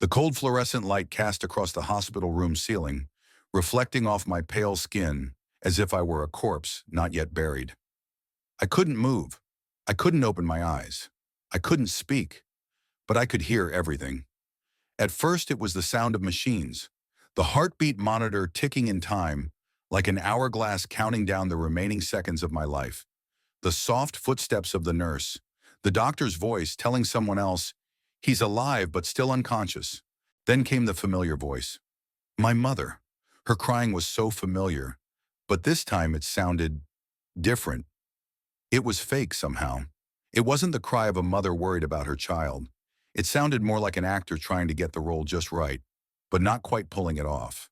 The cold fluorescent light cast across the hospital room ceiling, reflecting off my pale skin as if I were a corpse not yet buried. I couldn't move. I couldn't open my eyes. I couldn't speak, but I could hear everything. At first, it was the sound of machines, the heartbeat monitor ticking in time, like an hourglass counting down the remaining seconds of my life. The soft footsteps of the nurse, the doctor's voice telling someone else, "He's alive but still unconscious." Then came the familiar voice. My mother. Her crying was so familiar, but this time it sounded different. It was fake somehow. It wasn't the cry of a mother worried about her child. It sounded more like an actor trying to get the role just right, but not quite pulling it off.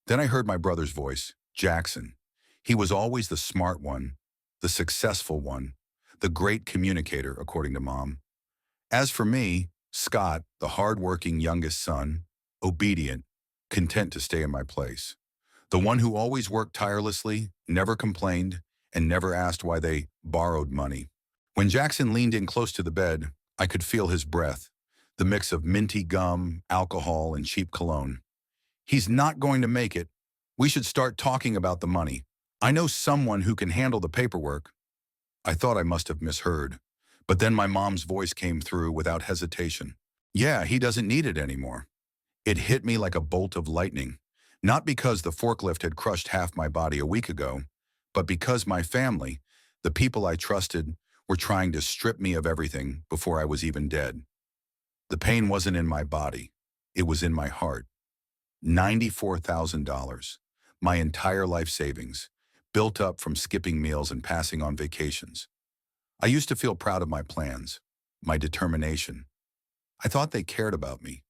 Then I heard my brother's voice, Jackson. He was always the smart one, the successful one, the great communicator, according to Mom. As for me, Scott, the hard-working youngest son, obedient, content to stay in my place. The one who always worked tirelessly, never complained, and never asked why they borrowed money. When Jackson leaned in close to the bed, I could feel his breath, the mix of minty gum, alcohol, and cheap cologne. He's not going to make it. We should start talking about the money. I know someone who can handle the paperwork. I thought I must have misheard, but then my mom's voice came through without hesitation. Yeah, he doesn't need it anymore. It hit me like a bolt of lightning, not because the forklift had crushed half my body a week ago, but because my family, the people I trusted, were trying to strip me of everything before I was even dead. The pain wasn't in my body. It was in my heart. $94,000, my entire life savings, built up from skipping meals and passing on vacations. I used to feel proud of my plans, my determination. I thought they cared about me.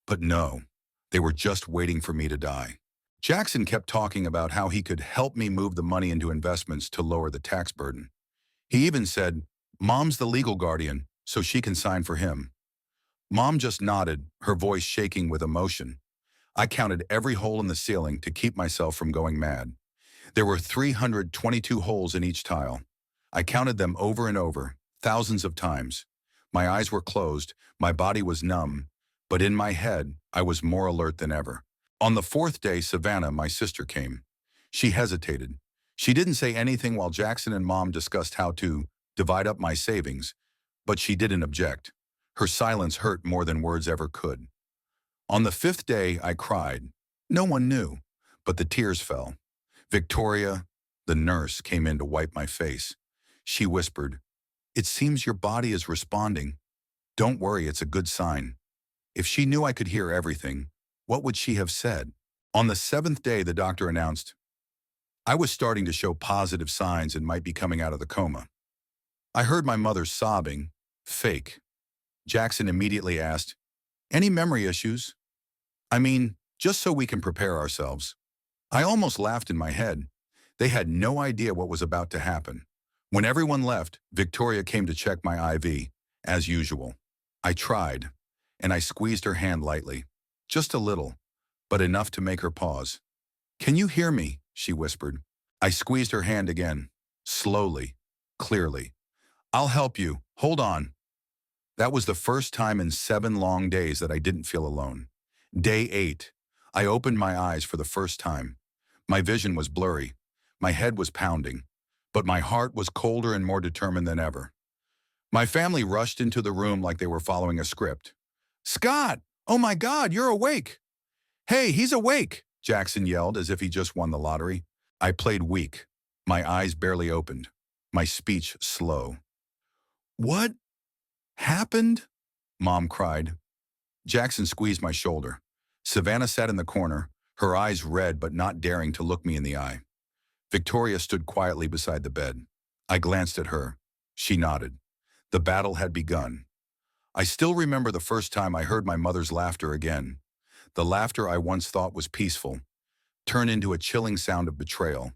But no, they were just waiting for me to die. Jackson kept talking about how he could help me move the money into investments to lower the tax burden. He even said, Mom's the legal guardian, so she can sign for him. Mom just nodded, her voice shaking with emotion. I counted every hole in the ceiling to keep myself from going mad. There were 322 holes in each tile. I counted them over and over, thousands of times. My eyes were closed, my body was numb, but in my head, I was more alert than ever. On the fourth day, Savannah, my sister, came. She hesitated. She didn't say anything while Jackson and Mom discussed how to divide up my savings, but she didn't object. Her silence hurt more than words ever could. On the fifth day, I cried. No one knew, but the tears fell. Victoria, the nurse, came in to wipe my face. She whispered, "It seems your body is responding. Don't worry, it's a good sign." If she knew I could hear everything, what would she have said? On the seventh day, the doctor announced, I was starting to show positive signs and might be coming out of the coma. I heard my mother sobbing, fake. Jackson immediately asked, "Any memory issues?" I mean, just so we can prepare ourselves. I almost laughed in my head. They had no idea what was about to happen. When everyone left, Victoria came to check my IV, as usual. I tried, and I squeezed her hand lightly. Just a little, but enough to make her pause. "Can you hear me?" she whispered. I squeezed her hand again, slowly, clearly. "I'll help you. Hold on." That was the first time in 7 long days that I didn't feel alone. Day 8. I opened my eyes for the first time. My vision was blurry. My head was pounding. But my heart was colder and more determined than ever. My family rushed into the room like they were following a script. "Scott! Oh my God, you're awake!" "Hey, he's awake!" Jackson yelled as if he just won the lottery. I played weak. My eyes barely opened. My speech slow. "What happened?" Mom cried. Jackson squeezed my shoulder. Savannah sat in the corner, her eyes red but not daring to look me in the eye. Victoria stood quietly beside the bed. I glanced at her. She nodded. The battle had begun. I still remember the first time I heard my mother's laughter again. The laughter I once thought was peaceful turned into a chilling sound of betrayal.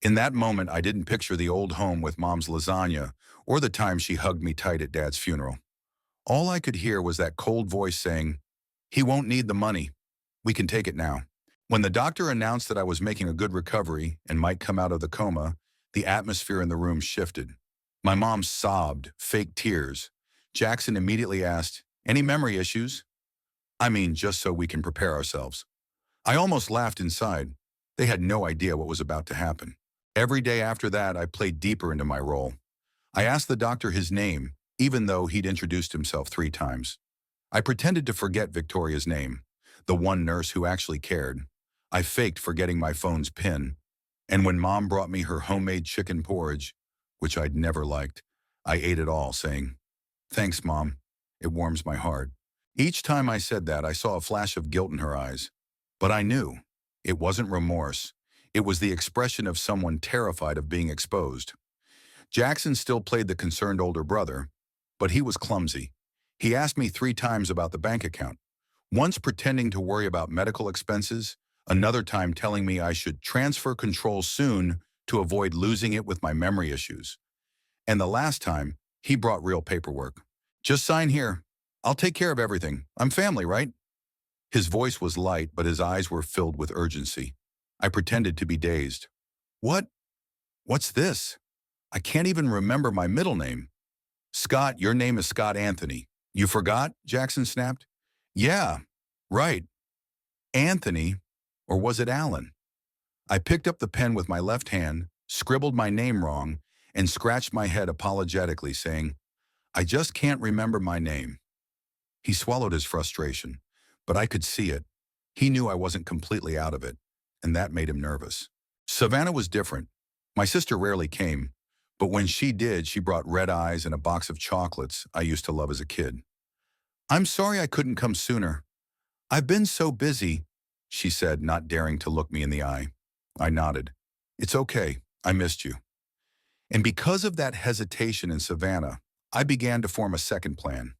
In that moment, I didn't picture the old home with Mom's lasagna or the time she hugged me tight at Dad's funeral. All I could hear was that cold voice saying, "He won't need the money. We can take it now." When the doctor announced that I was making a good recovery and might come out of the coma, the atmosphere in the room shifted. My mom sobbed, fake tears. Jackson immediately asked, "Any memory issues?" I mean, just so we can prepare ourselves. I almost laughed inside. They had no idea what was about to happen. Every day after that, I played deeper into my role. I asked the doctor his name, even though he'd introduced himself 3 times. I pretended to forget Victoria's name, the one nurse who actually cared. I faked forgetting my phone's PIN. And when Mom brought me her homemade chicken porridge, which I'd never liked, I ate it all, saying, "Thanks, Mom. It warms my heart." Each time I said that, I saw a flash of guilt in her eyes. But I knew. It wasn't remorse. It was the expression of someone terrified of being exposed. Jackson still played the concerned older brother, but he was clumsy. He asked me 3 times about the bank account, once pretending to worry about medical expenses, another time telling me I should transfer control soon to avoid losing it with my memory issues. And the last time, he brought real paperwork. "Just sign here. I'll take care of everything. I'm family, right?" His voice was light, but his eyes were filled with urgency. I pretended to be dazed. "What? What's this? I can't even remember my middle name." "Scott, your name is Scott Anthony. You forgot?" Jackson snapped. "Yeah, right. Anthony, or was it Alan?" I picked up the pen with my left hand, scribbled my name wrong, and scratched my head apologetically, saying, "I just can't remember my name." He swallowed his frustration, but I could see it. He knew I wasn't completely out of it, and that made him nervous. Savannah was different. My sister rarely came, but when she did, she brought red eyes and a box of chocolates I used to love as a kid. "I'm sorry I couldn't come sooner. I've been so busy," she said, not daring to look me in the eye. I nodded. "It's okay. I missed you." And because of that hesitation in Savannah, I began to form a second plan.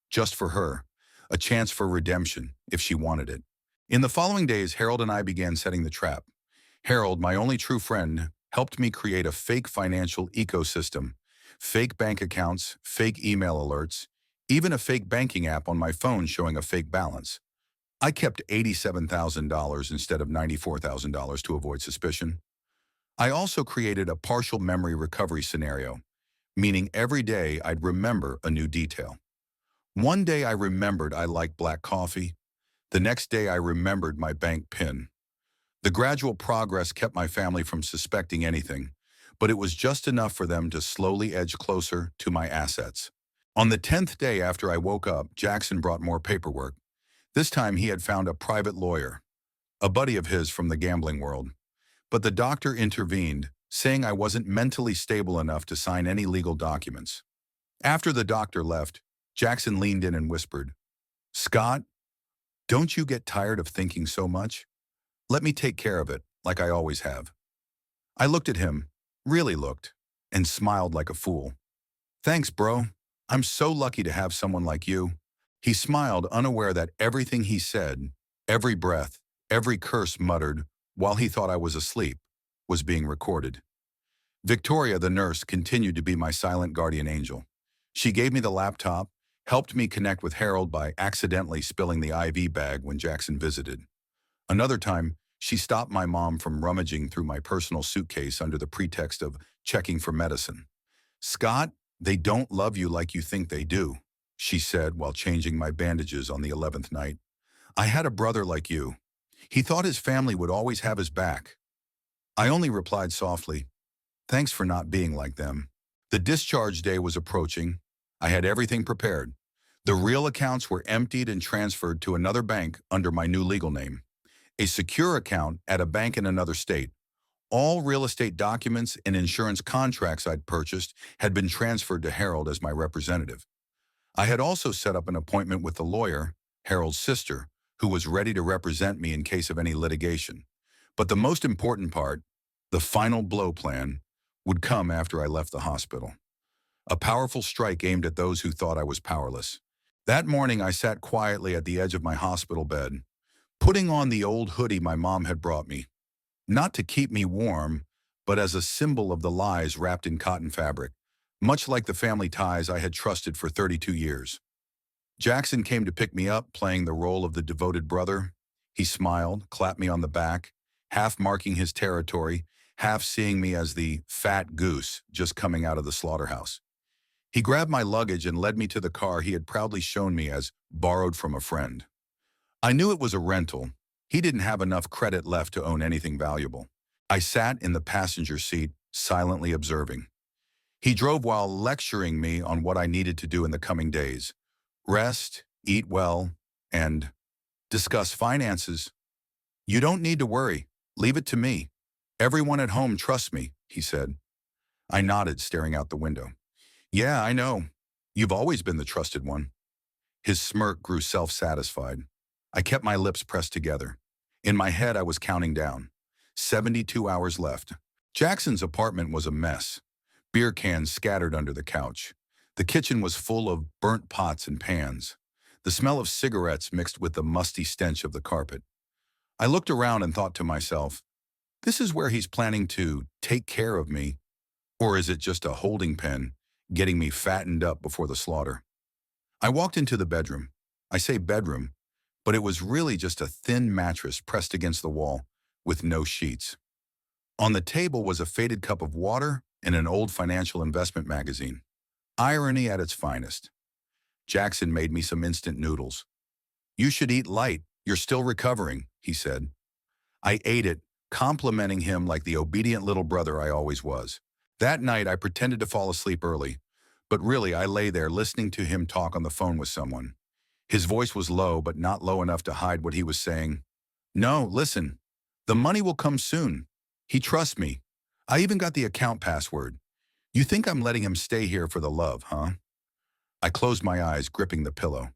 Just for her, a chance for redemption, if she wanted it. In the following days, Harold and I began setting the trap. Harold, my only true friend, helped me create a fake financial ecosystem, fake bank accounts, fake email alerts, even a fake banking app on my phone showing a fake balance. I kept $87,000 instead of $94,000 to avoid suspicion. I also created a partial memory recovery scenario, meaning every day I'd remember a new detail. One day I remembered I liked black coffee. The next day I remembered my bank PIN. The gradual progress kept my family from suspecting anything, but it was just enough for them to slowly edge closer to my assets. On the 10th day after I woke up, Jackson brought more paperwork. This time he had found a private lawyer, a buddy of his from the gambling world. But the doctor intervened, saying I wasn't mentally stable enough to sign any legal documents. After the doctor left, Jackson leaned in and whispered, "Scott, don't you get tired of thinking so much? Let me take care of it, like I always have." I looked at him, really looked, and smiled like a fool. "Thanks, bro. I'm so lucky to have someone like you." He smiled, unaware that everything he said, every breath, every curse muttered, while he thought I was asleep, was being recorded. Victoria, the nurse, continued to be my silent guardian angel. She gave me the laptop, helped me connect with Harold by accidentally spilling the IV bag when Jackson visited. Another time, she stopped my mom from rummaging through my personal suitcase under the pretext of checking for medicine. "Scott, they don't love you like you think they do," she said while changing my bandages on the 11th night. "I had a brother like you. He thought his family would always have his back." I only replied softly, "Thanks for not being like them." The discharge day was approaching. I had everything prepared. The real accounts were emptied and transferred to another bank under my new legal name. A secure account at a bank in another state. All real estate documents and insurance contracts I'd purchased had been transferred to Harold as my representative. I had also set up an appointment with the lawyer, Harold's sister, who was ready to represent me in case of any litigation. But the most important part, the final blow plan, would come after I left the hospital. A powerful strike aimed at those who thought I was powerless. That morning, I sat quietly at the edge of my hospital bed, putting on the old hoodie my mom had brought me. Not to keep me warm, but as a symbol of the lies wrapped in cotton fabric, much like the family ties I had trusted for 32 years. Jackson came to pick me up, playing the role of the devoted brother. He smiled, clapped me on the back, half marking his territory, half seeing me as the fat goose just coming out of the slaughterhouse. He grabbed my luggage and led me to the car he had proudly shown me as borrowed from a friend. I knew it was a rental. He didn't have enough credit left to own anything valuable. I sat in the passenger seat, silently observing. He drove while lecturing me on what I needed to do in the coming days. Rest, eat well, and discuss finances. You don't need to worry. Leave it to me. Everyone at home trusts me, he said. I nodded, staring out the window. Yeah, I know. You've always been the trusted one. His smirk grew self-satisfied. I kept my lips pressed together. In my head, I was counting down. 72 hours left. Jackson's apartment was a mess. Beer cans scattered under the couch. The kitchen was full of burnt pots and pans. The smell of cigarettes mixed with the musty stench of the carpet. I looked around and thought to myself, this is where he's planning to take care of me, or is it just a holding pen, getting me fattened up before the slaughter? I walked into the bedroom. I say bedroom, but it was really just a thin mattress pressed against the wall with no sheets. On the table was a faded cup of water and an old financial investment magazine. Irony at its finest. Jackson made me some instant noodles. You should eat light. You're still recovering, he said. I ate it, complimenting him like the obedient little brother I always was. That night, I pretended to fall asleep early, but really I lay there listening to him talk on the phone with someone. His voice was low, but not low enough to hide what he was saying. No, listen. The money will come soon. He trusts me. I even got the account password. You think I'm letting him stay here for the love, huh? I closed my eyes, gripping the pillow,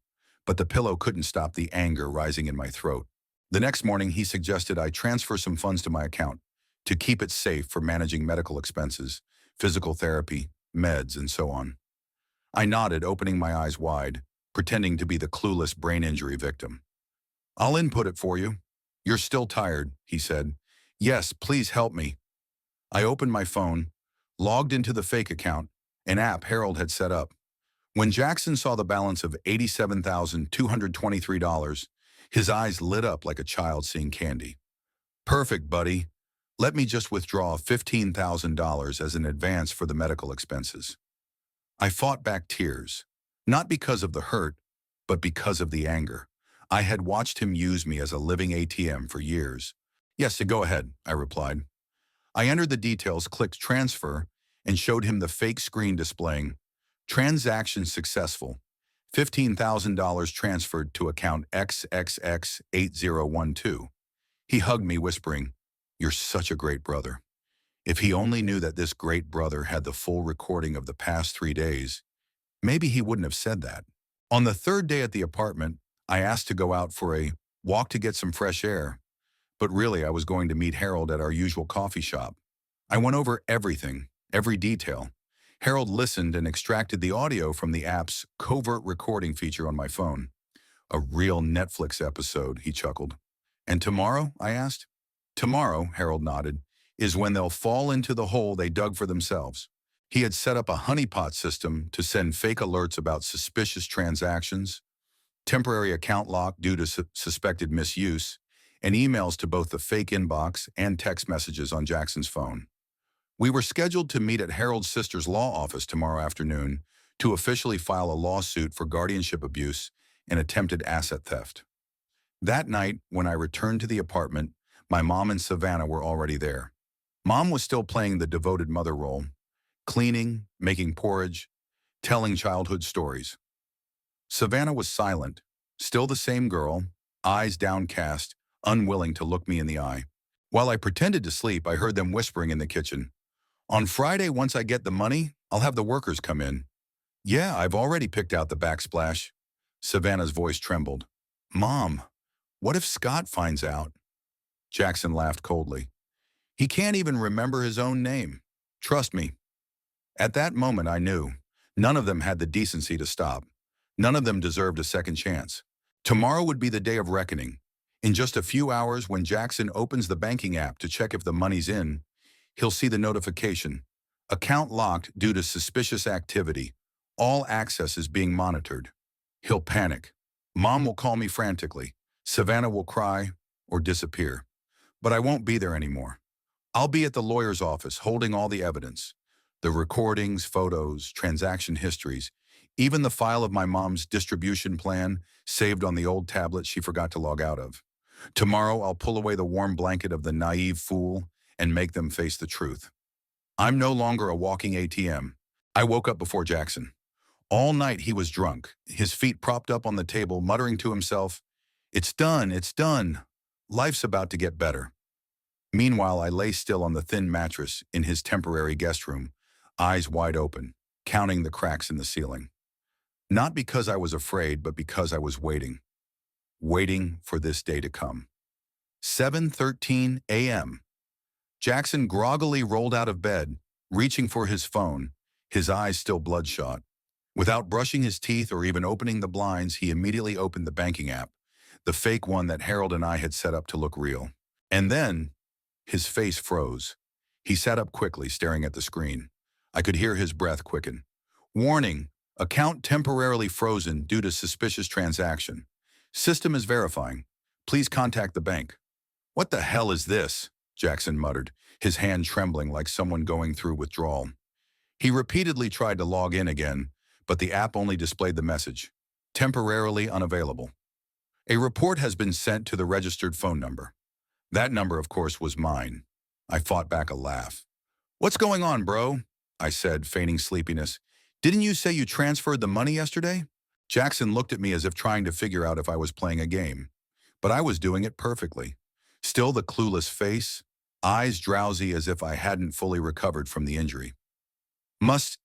but the pillow couldn't stop the anger rising in my throat. The next morning, he suggested I transfer some funds to my account to keep it safe for managing medical expenses, physical therapy, meds, and so on. I nodded, opening my eyes wide, pretending to be the clueless brain injury victim. I'll input it for you. You're still tired, he said. Yes, please help me. I opened my phone, logged into the fake account, an app Harold had set up. When Jackson saw the balance of $87,223, his eyes lit up like a child seeing candy. Perfect, buddy. Let me just withdraw $15,000 as an advance for the medical expenses. I fought back tears, not because of the hurt, but because of the anger. I had watched him use me as a living ATM for years. Yes, go ahead, I replied. I entered the details, clicked transfer, and showed him the fake screen displaying transaction successful. $15,000 transferred to account XXX8012. He hugged me, whispering, "You're such a great brother." If he only knew that this great brother had the full recording of the past 3 days, maybe he wouldn't have said that. On the third day at the apartment, I asked to go out for a walk to get some fresh air, but really I was going to meet Harold at our usual coffee shop. I went over everything, every detail. Harold listened and extracted the audio from the app's covert recording feature on my phone. A real Netflix episode, he chuckled. And tomorrow, I asked. Tomorrow, Harold nodded, is when they'll fall into the hole they dug for themselves. He had set up a honeypot system to send fake alerts about suspicious transactions, temporary account lock due to suspected misuse, and emails to both the fake inbox and text messages on Jackson's phone. We were scheduled to meet at Harold's sister's law office tomorrow afternoon to officially file a lawsuit for guardianship abuse and attempted asset theft. That night, when I returned to the apartment, my mom and Savannah were already there. Mom was still playing the devoted mother role, cleaning, making porridge, telling childhood stories. Savannah was silent, still the same girl, eyes downcast, unwilling to look me in the eye. While I pretended to sleep, I heard them whispering in the kitchen. On Friday, once I get the money, I'll have the workers come in. Yeah, I've already picked out the backsplash. Savannah's voice trembled. Mom, what if Scott finds out? Jackson laughed coldly. He can't even remember his own name. Trust me. At that moment, I knew. None of them had the decency to stop. None of them deserved a second chance. Tomorrow would be the day of reckoning. In just a few hours, when Jackson opens the banking app to check if the money's in, he'll see the notification. Account locked due to suspicious activity. All access is being monitored. He'll panic. Mom will call me frantically. Savannah will cry or disappear. But I won't be there anymore. I'll be at the lawyer's office holding all the evidence. The recordings, photos, transaction histories, Even the file of my mom's distribution plan saved on the old tablet she forgot to log out of. Tomorrow, I'll pull away the warm blanket of the naive fool and make them face the truth. I'm no longer a walking ATM. I woke up before Jackson. All night he was drunk, his feet propped up on the table, muttering to himself, "It's done, it's done. Life's about to get better." Meanwhile, I lay still on the thin mattress in his temporary guest room, eyes wide open, counting the cracks in the ceiling. Not because I was afraid, but because I was waiting for this day to come. 7:13 a.m. Jackson groggily rolled out of bed, reaching for his phone, his eyes still bloodshot. Without brushing his teeth or even opening the blinds, he immediately opened the banking app, the fake one that Harold and I had set up to look real. And then, his face froze. He sat up quickly, staring at the screen. I could hear his breath quicken. "Warning, account temporarily frozen due to suspicious transaction. System is verifying. Please contact the bank." "What the hell is this?" Jackson muttered, his hand trembling like someone going through withdrawal. He repeatedly tried to log in again, but the app only displayed the message, "Temporarily unavailable." "A report has been sent to the registered phone number." That number, of course, was mine. I fought back a laugh. "What's going on, bro?" I said, feigning sleepiness. "Didn't you say you transferred the money yesterday?" Jackson looked at me as if trying to figure out if I was playing a game. But I was doing it perfectly. Still the clueless face, eyes drowsy as if I hadn't fully recovered from the injury. Must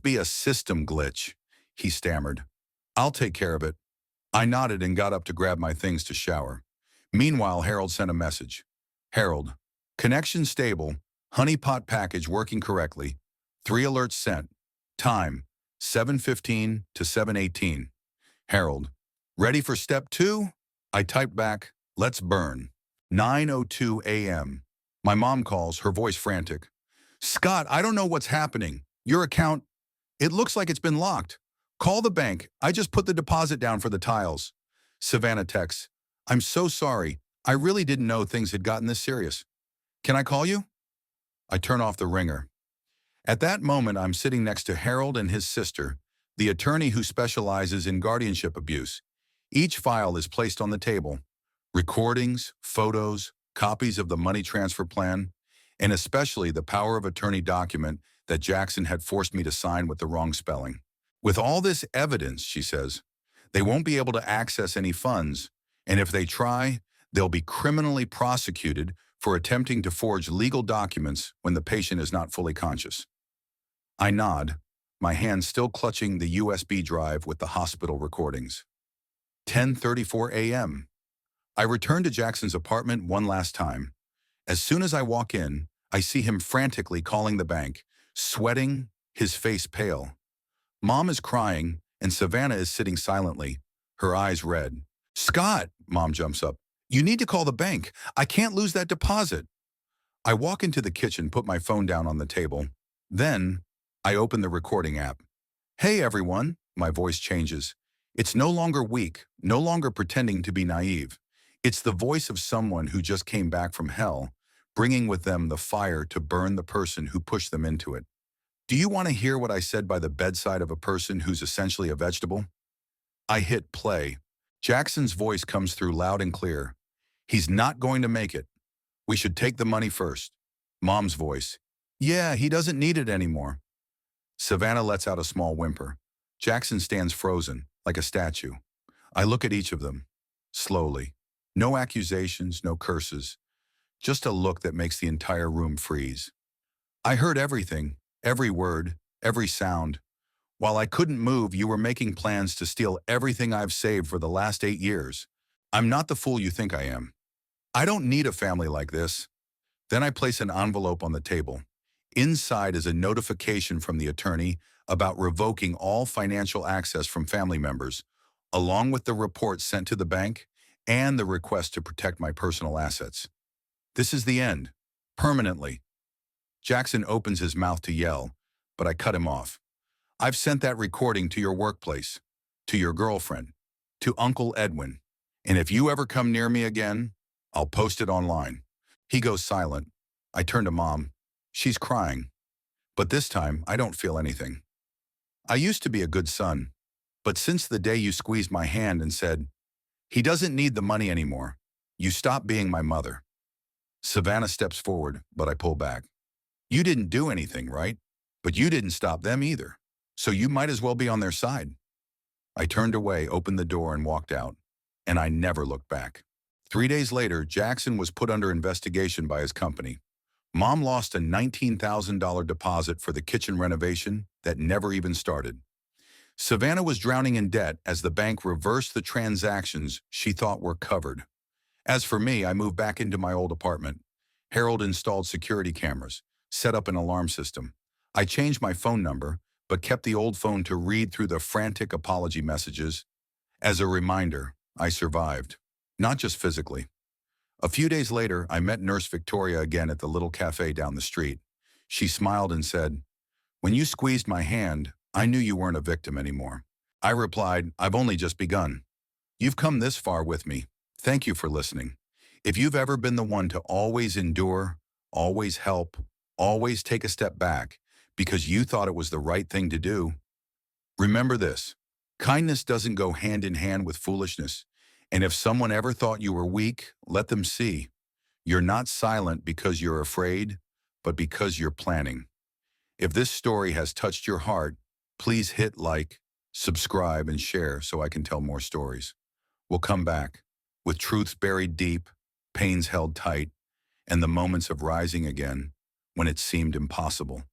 be a system glitch," he stammered. "I'll take care of it." I nodded and got up to grab my things to shower. Meanwhile, Harold sent a message. "Harold, connection stable, honeypot package working correctly, 3 alerts sent. Time, 7:15 to 7:18. Harold, ready for step 2? I typed back, "Let's burn." 9:02 a.m. My mom calls, her voice frantic. "Scott, I don't know what's happening. Your account, it looks like it's been locked. Call the bank. I just put the deposit down for the tiles." Savannah texts, "I'm so sorry. I really didn't know things had gotten this serious. Can I call you?" I turn off the ringer. At that moment, I'm sitting next to Harold and his sister, the attorney who specializes in guardianship abuse. Each file is placed on the table. Recordings, photos, copies of the money transfer plan, and especially the power of attorney document that Jackson had forced me to sign with the wrong spelling. "With all this evidence," she says, "they won't be able to access any funds, and if they try, they'll be criminally prosecuted for attempting to forge legal documents when the patient is not fully conscious." I nod, my hand still clutching the USB drive with the hospital recordings. 10:34 a.m. I return to Jackson's apartment one last time. As soon as I walk in, I see him frantically calling the bank, sweating, his face pale. Mom is crying, and Savannah is sitting silently, her eyes red. "Scott," Mom jumps up, "you need to call the bank. I can't lose that deposit." I walk into the kitchen, put my phone down on the table. Then, I open the recording app. "Hey everyone," my voice changes. It's no longer weak, no longer pretending to be naive. It's the voice of someone who just came back from hell, bringing with them the fire to burn the person who pushed them into it. Do you want to hear what I said by the bedside of a person who's essentially a vegetable? I hit play. Jackson's voice comes through loud and clear. "He's not going to make it. We should take the money first." Mom's voice. "Yeah, he doesn't need it anymore." Savannah lets out a small whimper. Jackson stands frozen, like a statue. I look at each of them, slowly. No accusations, no curses. Just a look that makes the entire room freeze. I heard everything, every word, every sound. While I couldn't move, you were making plans to steal everything I've saved for the last 8 years. I'm not the fool you think I am. I don't need a family like this. Then I place an envelope on the table. Inside is a notification from the attorney about revoking all financial access from family members, along with the report sent to the bank and the request to protect my personal assets. This is the end. Permanently. Jackson opens his mouth to yell, but I cut him off. "I've sent that recording to your workplace, to your girlfriend, to Uncle Edwin, and if you ever come near me again, I'll post it online." He goes silent. I turn to Mom. She's crying. But this time, I don't feel anything. I used to be a good son, but since the day you squeezed my hand and said, he doesn't need the money anymore, you stopped being my mother. Savannah steps forward, but I pull back. You didn't do anything, right? But you didn't stop them either. So you might as well be on their side. I turned away, opened the door, and walked out. And I never looked back. 3 days later, Jackson was put under investigation by his company. Mom lost a $19,000 deposit for the kitchen renovation that never even started. Savannah was drowning in debt as the bank reversed the transactions she thought were covered. As for me, I moved back into my old apartment. Harold installed security cameras, set up an alarm system. I changed my phone number, but kept the old phone to read through the frantic apology messages. As a reminder, I survived, not just physically. A few days later, I met Nurse Victoria again at the little cafe down the street. She smiled and said, "When you squeezed my hand, I knew you weren't a victim anymore." I replied, "I've only just begun. You've come this far with me. Thank you for listening. If you've ever been the one to always endure, always help, always take a step back because you thought it was the right thing to do, remember this. Kindness doesn't go hand in hand with foolishness. And if someone ever thought you were weak, let them see. You're not silent because you're afraid, but because you're planning." If this story has touched your heart, please hit like, subscribe, and share so I can tell more stories. We'll come back with truths buried deep, pains held tight, and the moments of rising again when it seemed impossible.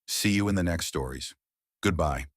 See you in the next stories. Goodbye.